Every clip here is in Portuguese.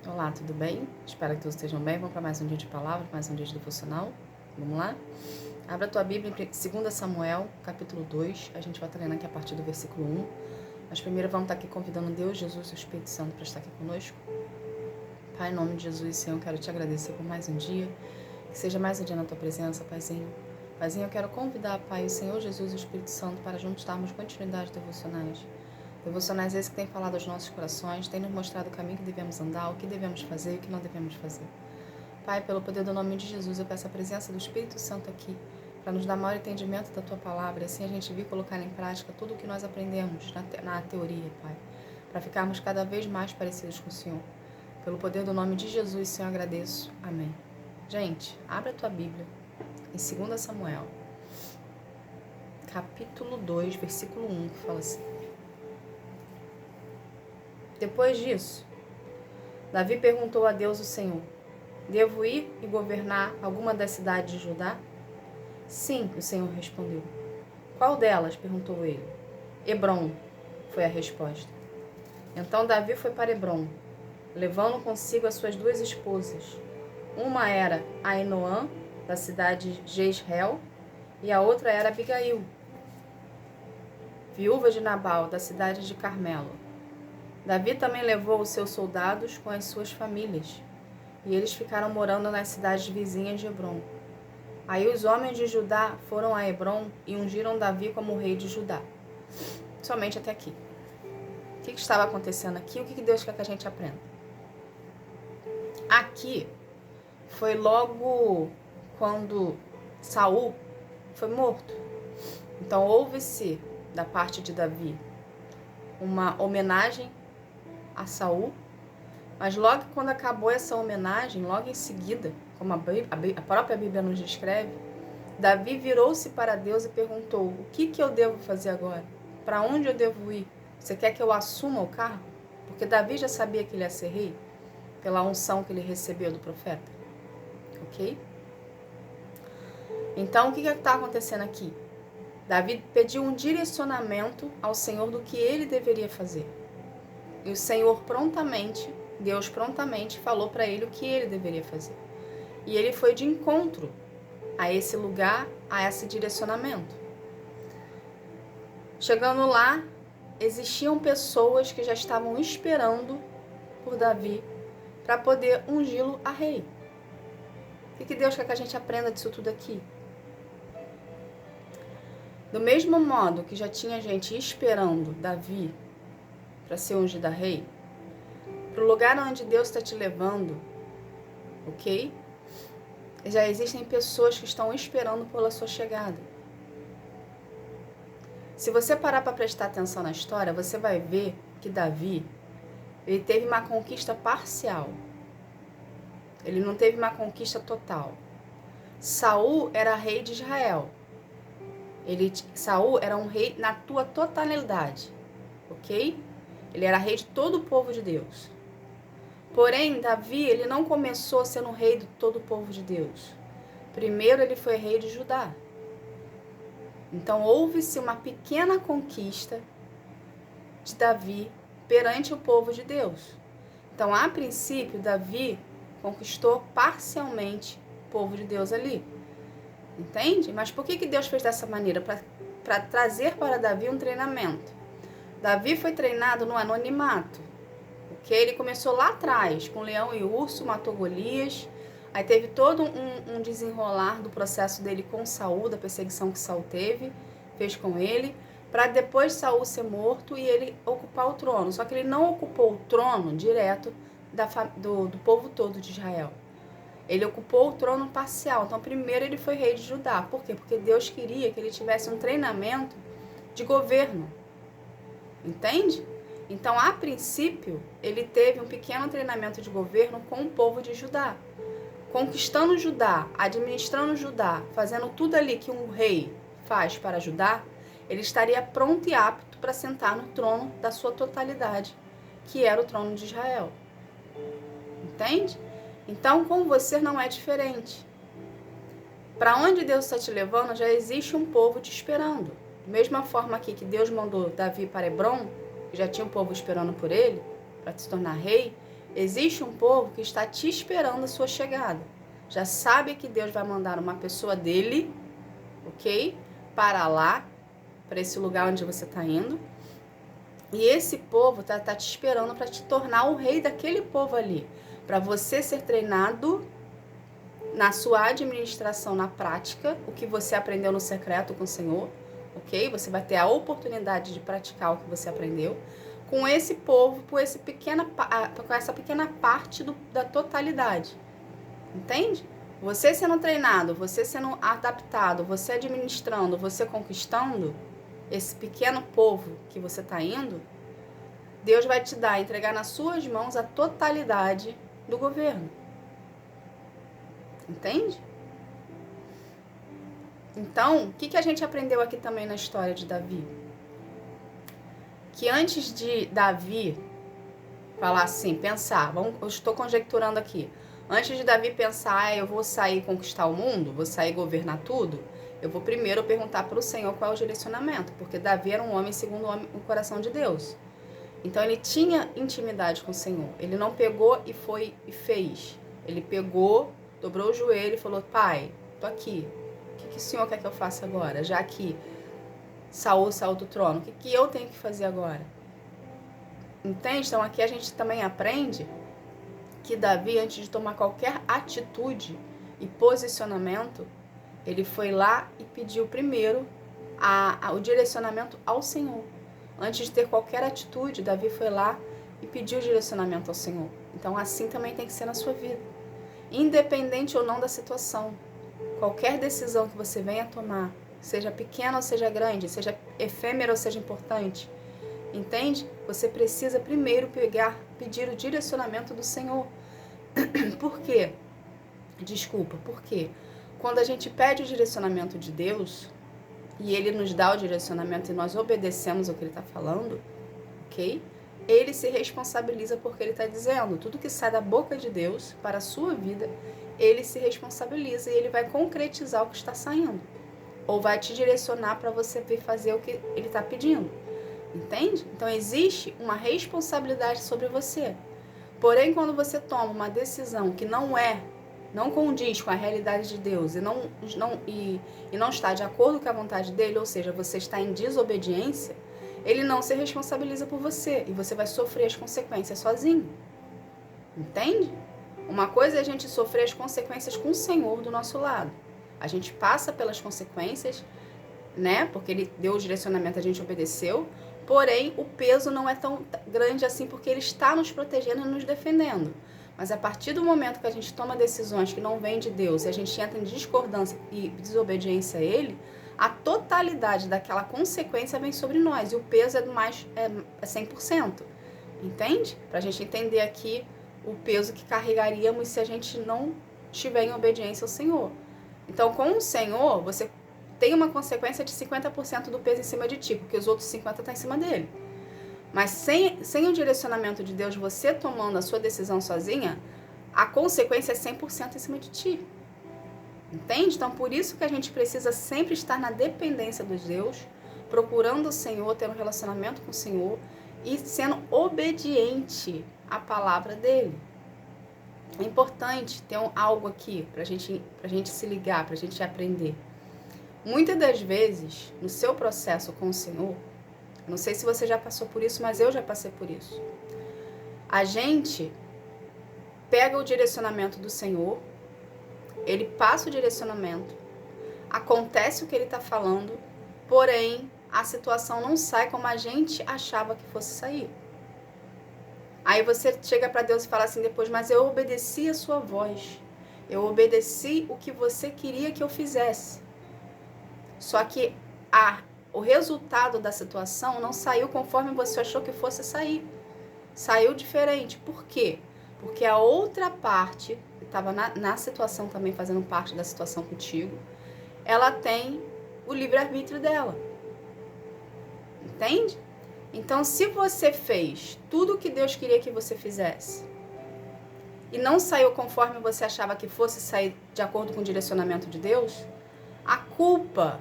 Olá, tudo bem? Espero que todos estejam bem. Vamos para mais um dia de palavra, mais um dia de devocional. Vamos lá? Abra a tua Bíblia em 2 Samuel, capítulo 2. A gente vai estar lendo aqui a partir do versículo 1. Mas primeiro vamos estar aqui convidando Deus, Jesus e o Espírito Santo para estar aqui conosco. Pai, em nome de Jesus, Senhor, eu quero te agradecer por mais um dia. Que seja mais um dia na tua presença, Paizinho. Paizinho, eu quero convidar, Pai, o Senhor Jesus e o Espírito Santo para juntos darmos continuidade devocionais. Devocionais esses que têm falado aos nossos corações, têm nos mostrado o caminho que devemos andar, o que devemos fazer e o que não devemos fazer. Pai, pelo poder do nome de Jesus, eu peço a presença do Espírito Santo aqui, para nos dar maior entendimento da Tua Palavra, e assim a gente vir colocar em prática tudo o que nós aprendemos na teoria, Pai, para ficarmos cada vez mais parecidos com o Senhor. Pelo poder do nome de Jesus, Senhor, eu agradeço. Amém. Gente, abre a Tua Bíblia em 2 Samuel, capítulo 2, versículo 1, que fala assim. Depois disso, Davi perguntou a Deus o Senhor: devo ir e governar alguma das cidades de Judá? Sim, o Senhor respondeu. Qual delas? Perguntou ele. Hebrom, foi a resposta. Então Davi foi para Hebrom, levando consigo as suas duas esposas. Uma era Ainoã, da cidade de Jezreel, e a outra era Abigail, viúva de Nabal, da cidade de Carmelo. Davi também levou os seus soldados com as suas famílias, e eles ficaram morando nas cidades vizinhas de Hebrom. Aí os homens de Judá foram a Hebrom e ungiram Davi como rei de Judá. Somente até aqui. O que estava acontecendo aqui? O que Deus quer que a gente aprenda? Aqui foi logo quando Saul foi morto. Então houve-se, da parte de Davi, uma homenagem a Saul, mas logo quando acabou essa homenagem, logo em seguida, como a própria Bíblia nos descreve, Davi virou-se para Deus e perguntou: o que eu devo fazer agora? Para onde eu devo ir? Você quer que eu assuma o cargo? Porque Davi já sabia que ele ia ser rei, pela unção que ele recebeu do profeta. Ok? Então, o que está acontecendo aqui? Davi pediu um direcionamento ao Senhor do que ele deveria fazer. E o Senhor Deus prontamente falou para ele o que ele deveria fazer. E ele foi de encontro a esse lugar, a esse direcionamento. Chegando lá, existiam pessoas que já estavam esperando por Davi para poder ungí-lo a rei. O que Deus quer que a gente aprenda disso tudo aqui? Do mesmo modo que já tinha gente esperando Davi para ser ungido a rei, para o lugar onde Deus está te levando, ok? Já existem pessoas que estão esperando pela sua chegada. Se você parar para prestar atenção na história, você vai ver que Davi, ele teve uma conquista parcial. Ele não teve uma conquista total. Saul era rei de Israel. Saul era um rei na tua totalidade, ok? Ele era rei de todo o povo de Deus. Porém, Davi, ele não começou sendo rei de todo o povo de Deus. Primeiro, ele foi rei de Judá. Então, houve-se uma pequena conquista de Davi perante o povo de Deus. Então, a princípio, Davi conquistou parcialmente o povo de Deus ali. Entende? Mas por que Deus fez dessa maneira? Para trazer para Davi um treinamento. Davi foi treinado no anonimato, porque ele começou lá atrás, com leão e urso, matou Golias, aí teve todo um desenrolar do processo dele com Saul, da perseguição que Saul fez com ele, para depois Saul ser morto e ele ocupar o trono. Só que ele não ocupou o trono direto do povo todo de Israel. Ele ocupou o trono parcial. Então, primeiro ele foi rei de Judá. Por quê? Porque Deus queria que ele tivesse um treinamento de governo. Entende? Então, a princípio, ele teve um pequeno treinamento de governo com o povo de Judá. Conquistando Judá, administrando Judá, fazendo tudo ali que um rei faz para Judá, ele estaria pronto e apto para sentar no trono da sua totalidade, que era o trono de Israel. Entende? Então, com você não é diferente. Para onde Deus está te levando, já existe um povo te esperando. Da mesma forma aqui que Deus mandou Davi para Hebrom, que já tinha um povo esperando por ele, para se tornar rei, Existe um povo que está te esperando a sua chegada. Já sabe que Deus vai mandar uma pessoa dele, ok? Para lá, para esse lugar onde você está indo. E esse povo tá te esperando para te tornar o rei daquele povo ali. Para você ser treinado na sua administração, na prática, o que você aprendeu no secreto com o Senhor, ok? Você vai ter a oportunidade de praticar o que você aprendeu com esse povo, com essa pequena parte da totalidade. Entende? Você sendo treinado, você sendo adaptado, você administrando, você conquistando esse pequeno povo que você está indo, Deus vai te dar, entregar nas suas mãos a totalidade do governo. Entende? Então, o que a gente aprendeu aqui também na história de Davi? Que antes de Davi falar assim, pensar, eu estou conjecturando aqui, antes de Davi pensar, eu vou sair e conquistar o mundo, vou sair e governar tudo, eu vou primeiro perguntar para o Senhor qual é o direcionamento, porque Davi era um homem segundo o coração de Deus. Então ele tinha intimidade com o Senhor. Ele não pegou e foi e fez. Ele pegou, dobrou o joelho e falou: Pai, tô aqui. O que o Senhor quer que eu faça agora? Já que Saul saiu do trono, o que eu tenho que fazer agora? Entende? Então aqui a gente também aprende que Davi, antes de tomar qualquer atitude e posicionamento, ele foi lá e pediu primeiro o direcionamento ao Senhor. Antes de ter qualquer atitude, Davi foi lá e pediu direcionamento ao Senhor. Então assim também tem que ser na sua vida. Independente ou não da situação, qualquer decisão que você venha tomar, seja pequena ou seja grande, seja efêmera ou seja importante, entende? Você precisa primeiro pedir o direcionamento do Senhor. Por quê? Por quê? Quando a gente pede o direcionamento de Deus, e Ele nos dá o direcionamento e nós obedecemos o que Ele está falando, ok? Ele se responsabiliza porque Ele está dizendo. Tudo que sai da boca de Deus para a sua vida, Ele se responsabiliza e Ele vai concretizar o que está saindo. Ou vai te direcionar para você vir fazer o que Ele está pedindo. Entende? Então existe uma responsabilidade sobre você. Porém, quando você toma uma decisão que não condiz com a realidade de Deus e não está de acordo com a vontade dele, ou seja, você está em desobediência, ele não se responsabiliza por você e você vai sofrer as consequências sozinho. Entende? Uma coisa é a gente sofrer as consequências com o Senhor do nosso lado. A gente passa pelas consequências, né? Porque ele deu o direcionamento, a gente obedeceu. Porém, o peso não é tão grande assim porque ele está nos protegendo e nos defendendo. Mas a partir do momento que a gente toma decisões que não vêm de Deus e a gente entra em discordância e desobediência a Ele, a totalidade daquela consequência vem sobre nós e o peso é 100%. Entende? Para a gente entender aqui o peso que carregaríamos se a gente não estiver em obediência ao Senhor. Então, com o Senhor, você tem uma consequência de 50% do peso em cima de ti, porque os outros 50% estão em cima dele. Mas sem o direcionamento de Deus, você tomando a sua decisão sozinha, a consequência é 100% em cima de ti. Entende? Então, por isso que a gente precisa sempre estar na dependência de Deus, procurando o Senhor, ter um relacionamento com o Senhor e sendo obediente à palavra dele. É importante ter algo aqui pra gente se ligar, pra gente aprender. Muitas das vezes, no seu processo com o Senhor, não sei se você já passou por isso, mas eu já passei por isso. A gente pega o direcionamento do Senhor, ele passa o direcionamento, acontece o que ele está falando, porém a situação não sai como a gente achava que fosse sair. Aí você chega para Deus e fala assim depois: mas eu obedeci a sua voz, eu obedeci o que você queria que eu fizesse. Só que o resultado da situação não saiu conforme você achou que fosse sair. Saiu diferente. Por quê? Porque a outra parte, que estava na situação também, fazendo parte da situação contigo, ela tem o livre-arbítrio dela. Entende? Então, se você fez tudo o que Deus queria que você fizesse e não saiu conforme você achava que fosse sair de acordo com o direcionamento de Deus, a culpa,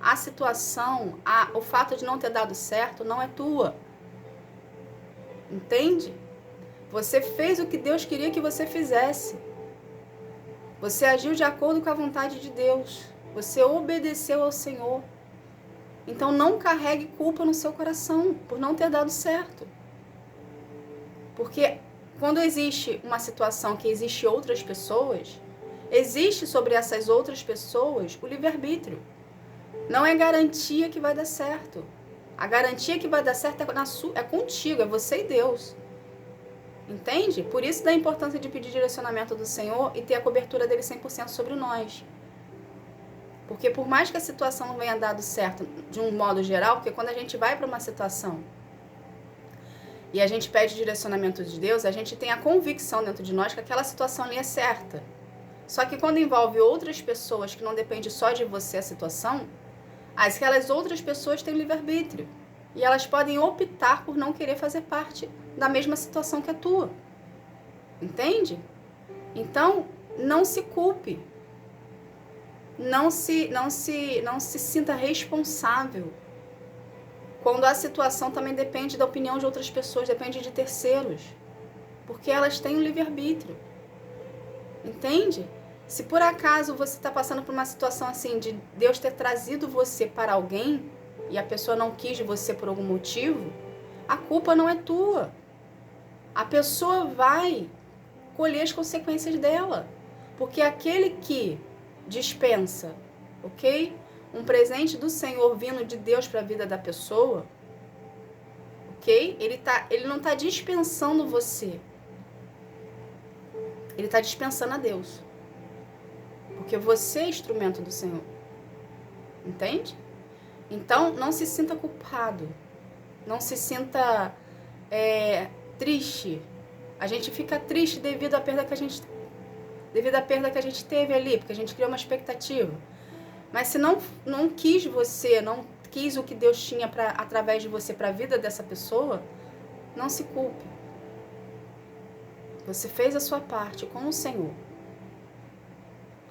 a situação, o fato de não ter dado certo não é tua. Entende? Você fez o que Deus queria que você fizesse. Você agiu de acordo com a vontade de Deus. Você obedeceu ao Senhor. Então não carregue culpa no seu coração por não ter dado certo. Porque quando existe uma situação que existe outras pessoas, existe sobre essas outras pessoas o livre-arbítrio. Não é garantia que vai dar certo. A garantia que vai dar certo é contigo, é você e Deus. Entende? Por isso da importância de pedir direcionamento do Senhor e ter a cobertura dele 100% sobre nós. Porque por mais que a situação não venha dado certo de um modo geral, porque quando a gente vai para uma situação e a gente pede direcionamento de Deus, a gente tem a convicção dentro de nós que aquela situação ali é certa. Só que quando envolve outras pessoas que não depende só de você a situação, aquelas outras pessoas têm livre-arbítrio. E elas podem optar por não querer fazer parte da mesma situação que a tua. Entende? Então, não se culpe. Não se sinta responsável. Quando a situação também depende da opinião de outras pessoas, depende de terceiros. Porque elas têm um livre-arbítrio. Entende? Se por acaso você está passando por uma situação assim, de Deus ter trazido você para alguém, e a pessoa não quis você por algum motivo, a culpa não é tua. A pessoa vai colher as consequências dela. Porque aquele que dispensa, ok? Um presente do Senhor vindo de Deus para a vida da pessoa, ok? Ele não está dispensando você. Ele está dispensando a Deus. Porque você é instrumento do Senhor. Entende? Então, não se sinta culpado. Não se sinta triste. A gente fica triste devido à perda que a gente teve ali, porque a gente criou uma expectativa. Mas se não quis você, não quis o que Deus tinha através de você para a vida dessa pessoa, não se culpe. Você fez a sua parte com o Senhor.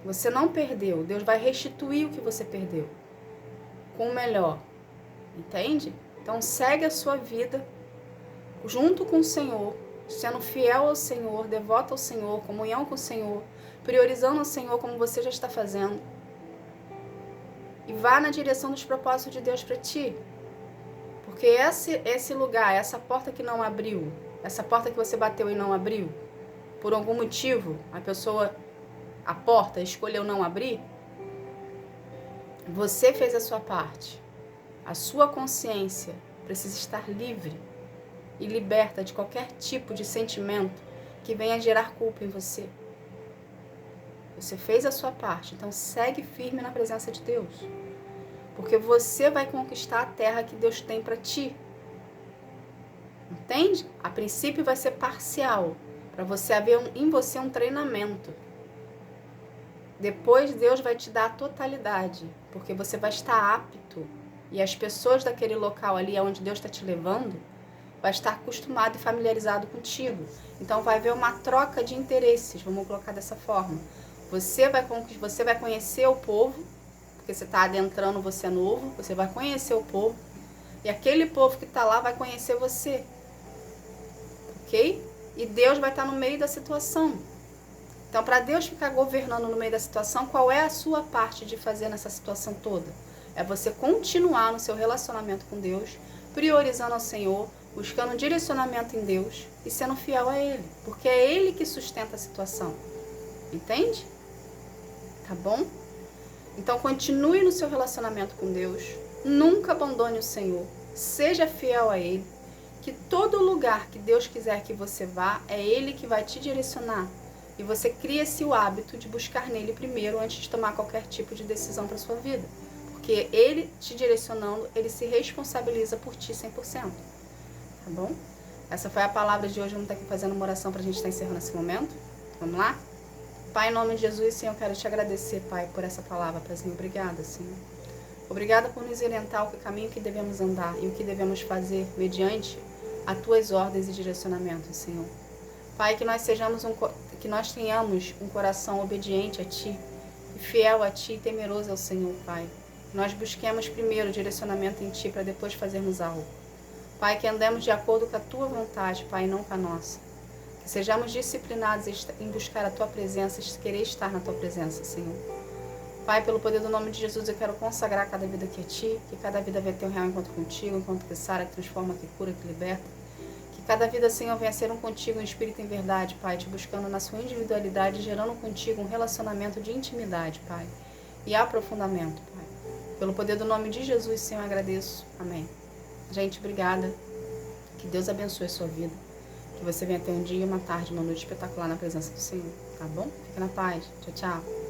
Você não perdeu. Deus vai restituir o que você perdeu com o melhor. Entende? Então segue a sua vida junto com o Senhor, sendo fiel ao Senhor, devoto ao Senhor, comunhão com o Senhor, priorizando o Senhor como você já está fazendo. E vá na direção dos propósitos de Deus para ti. Porque esse lugar, essa porta que não abriu, essa porta que você bateu e não abriu, por algum motivo, a porta escolheu não abrir, você fez a sua parte. A sua consciência precisa estar livre e liberta de qualquer tipo de sentimento que venha gerar culpa em você. Você fez a sua parte, então segue firme na presença de Deus. Porque você vai conquistar a terra que Deus tem para ti. Entende? A princípio vai ser parcial, para você haver em você um treinamento. Depois Deus vai te dar a totalidade, porque você vai estar apto. E as pessoas daquele local ali, onde Deus está te levando, vai estar acostumado e familiarizado contigo. Então vai haver uma troca de interesses, vamos colocar dessa forma. Você vai conhecer o povo, porque você está adentrando, você é novo, você vai conhecer o povo, e aquele povo que está lá vai conhecer você. Ok? E Deus vai estar no meio da situação. Então, para Deus ficar governando no meio da situação, qual é a sua parte de fazer nessa situação toda? É você continuar no seu relacionamento com Deus, priorizando ao Senhor, buscando direcionamento em Deus e sendo fiel a Ele, porque é Ele que sustenta a situação. Entende? Tá bom? Então, continue no seu relacionamento com Deus, nunca abandone o Senhor, seja fiel a Ele, que todo lugar que Deus quiser que você vá, é Ele que vai te direcionar. E você cria-se o hábito de buscar nele primeiro antes de tomar qualquer tipo de decisão para sua vida. Porque ele te direcionando, ele se responsabiliza por ti 100%. Tá bom? Essa foi a palavra de hoje. Vamos estar aqui fazendo uma oração para a gente estar encerrando esse momento. Vamos lá? Pai, em nome de Jesus, Senhor, eu quero te agradecer, Pai, por essa palavra, Paizinho. Obrigada, Senhor. Obrigada por nos orientar o caminho que devemos andar e o que devemos fazer mediante as tuas ordens e direcionamentos, Senhor. Pai, que nós tenhamos um coração obediente a Ti, e fiel a Ti e temeroso ao Senhor, Pai. Que nós busquemos primeiro o direcionamento em Ti para depois fazermos algo. Pai, que andemos de acordo com a Tua vontade, Pai, e não com a nossa. Que sejamos disciplinados em buscar a Tua presença, em querer estar na Tua presença, Senhor. Pai, pelo poder do nome de Jesus, eu quero consagrar cada vida aqui a Ti, que cada vida venha ter um real encontro contigo, um encontro que sara, que transforma, que cura, que liberta. Que cada vida, Senhor, venha ser um contigo, um espírito em verdade, Pai, te buscando na sua individualidade, gerando contigo um relacionamento de intimidade, Pai, e aprofundamento, Pai. Pelo poder do nome de Jesus, Senhor, eu agradeço. Amém. Gente, obrigada. Que Deus abençoe a sua vida. Que você venha ter um dia, uma tarde, uma noite espetacular na presença do Senhor, tá bom? Fica na paz. Tchau, tchau.